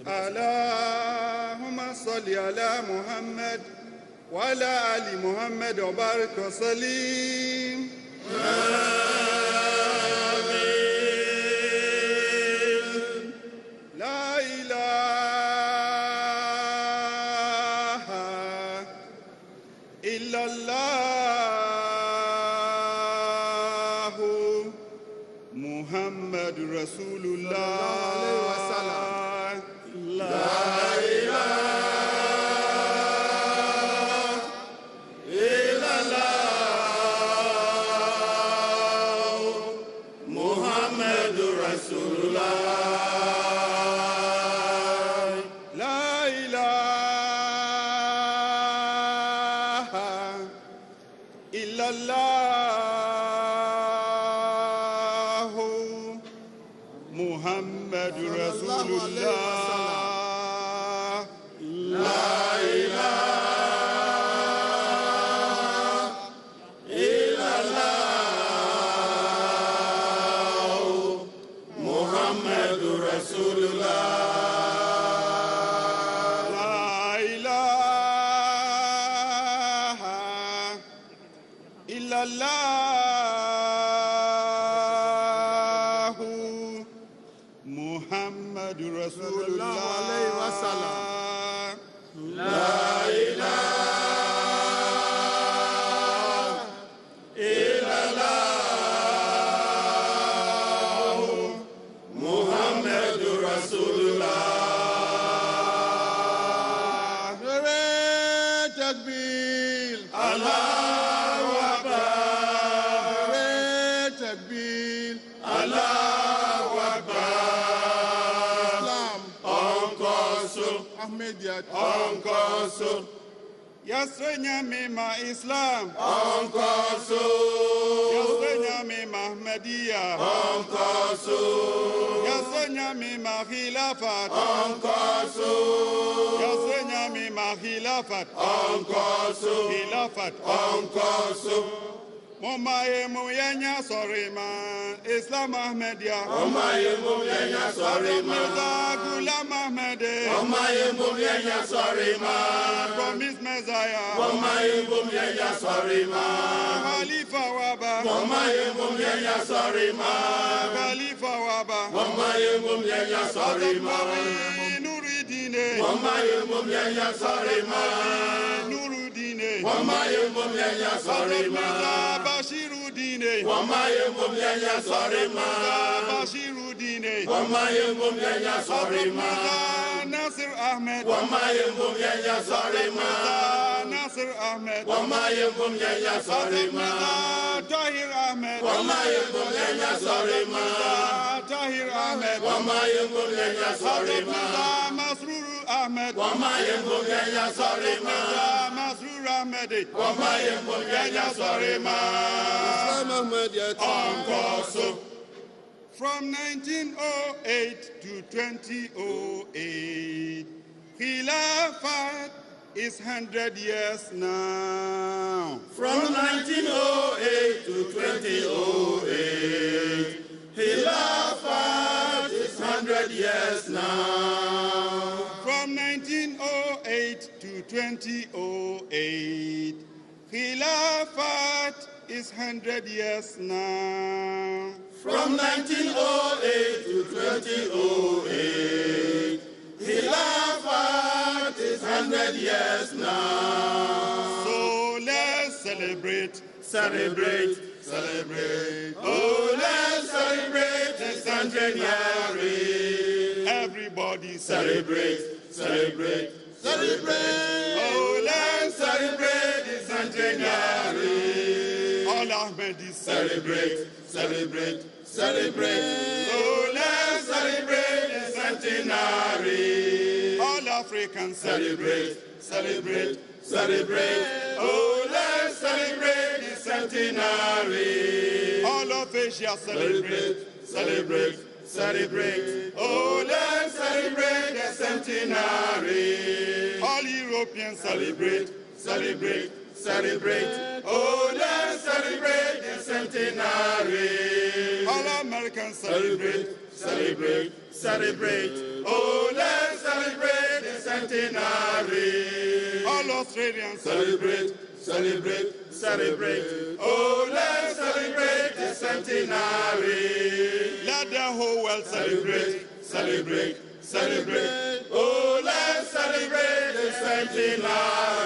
اللهم صل على محمد وعلى آل محمد وبارك وسلم. آمين. لا إله إلا الله محمد رسول الله. لا إله إلا الله محمد رسول الله. لا إله إلا الله محمد رسول الله. Onkoso Yasrenya mima Islam Onkoso Yasrenya mima Ahmadiyya Onkoso Yasrenya mima Khilafat Onkoso Yasrenya mima Khilafat Onkoso Khilafat Onkoso Momaye muyenya sorry man Islam Ahmadiyya Momaye muyenya sorry man Gulam Ahmadi Momaye muyenya sorry man Promise Messiah Momaye muyenya sorry man Khalifa Waba Momaye muyenya sorry man Khalifa Waba Momaye muyenya sorry man Nuruddin Momaye muyenya sorry man Nuruddin Momaye muyenya sorry man Bashiruddin Momaye muyenya sorry man Bashiruddin Momaye muyenya sorry man Nasir Ahmed Momaye muyenya sorry man Nasir Ahmed Momaye muyenya sorry man Tahir Ahmed Momaye muyenya sorry man Tahir Ahmed Momaye muyenya sorry man Masrur Ahmed Momaye muyenya sorry man Masrur Ahmed Momaye muyenya sorry man Onkoso. From 1908 to 2008, Khilafat is 100 years now. From 1908 to 2008, Khilafat is 100 years now. From 1908 to 2008, Khilafat is 100 years now. From 1908 to 2008, Khilafat is 100 years now. So let's celebrate, celebrate, celebrate. Oh, let's celebrate the Centenary. Everybody celebrate, celebrate, celebrate. Oh, let's celebrate the Centenary. All Ahmadis celebrate, celebrate, celebrate. Oh, let's celebrate the Centenary. All Africans celebrate, celebrate, celebrate. Oh, let's celebrate the Centenary. All of Asia celebrate, celebrate, celebrate. Oh, let's celebrate the Centenary. All Europeans celebrate, celebrate, celebrate. Oh, let's celebrate the Centenary. All Americans celebrate, celebrate, celebrate. Oh, let's centenary. All Australians Celebrate, celebrate, celebrate. Oh, let's celebrate the centenary. Let the whole world celebrate. Celebrate, celebrate, celebrate. Oh, let's celebrate the centenary.